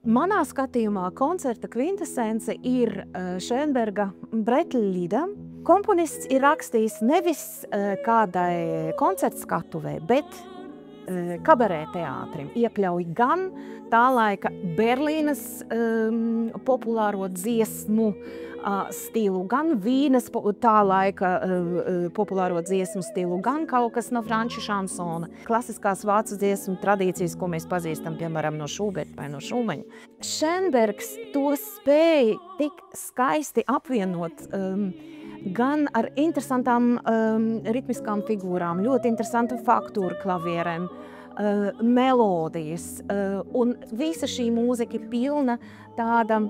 Manā skatījumā koncerta kvintesence ir Schönberga Bretļļida. Komponists ir rakstījis nevis kādai koncertskatuvei, bet kabarē teātrim. Iekļauj gan tā laika Berlīnes populāro dziesmu stilu, gan Vīnes tā laika populāro dziesmu stilu, gan kaut kas no franču šansona. Klasiskās vācu dziesmu tradīcijas, ko mēs pazīstam, piemēram, no Šuberta vai no Šumaņa. Schönbergs to spēja tik skaisti apvienot gan ar interesantām ritmiskām figūrām, ļoti interesantu faktūru klavierēm, melodijas, un visa šī mūzika ir pilna tāda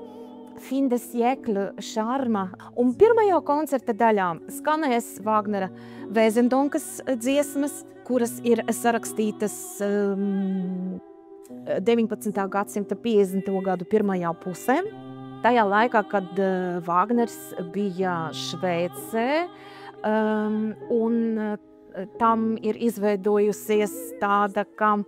fin de siècle šarma. Un pirmajā koncerta daļā skanēs Vāgnera Wesendonkas dziesmas, kuras ir sarakstītas 19. gadsimta 50. gadu pirmajā pusē. Tajā laikā, kad Vāgners bija Šveicē, un tam ir izveidojusies tāda, kā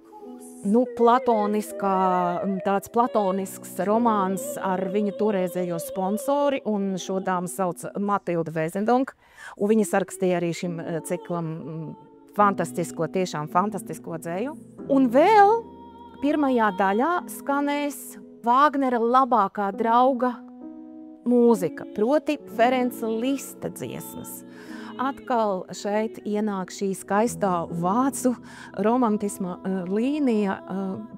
tāds platonisks romāns ar viņu toreizējo sponsori, un šo dāmu sauc Matilda Wesendonka, un viņa sarakstīja arī šim ciklam tiešām fantastisko dzēju. Un vēl pirmajā daļā skanēs Vāgnera labākā drauga mūzika, proti Ferenca Lista dziesmas. Atkal šeit ienāk šī skaistā vācu romantisma līnija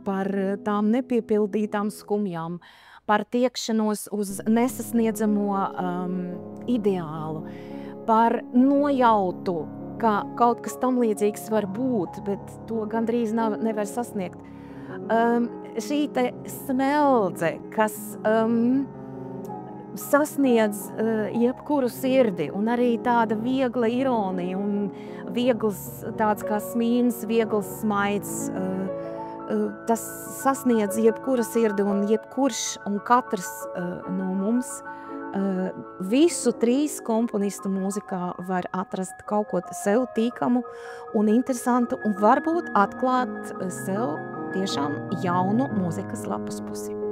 par tām nepiepildītām skumjām, par tiekšanos uz nesasniedzamo ideālu, par nojautu, ka kaut kas tam līdzīgs var būt, bet to gandrīz nevar sasniegt. Šī te smeldze, kas sasniedz jebkuru sirdi, un arī tāda viegla ironija un viegls tāds kā smīns, viegls smaids, tas sasniedz jebkura sirdi, un jebkurš un katrs no mums visu trīs komponistu mūzikā var atrast kaut ko sev tīkamu un interesantu, un varbūt atklāt sev tiešām jaunu mūzikas lapas pusi.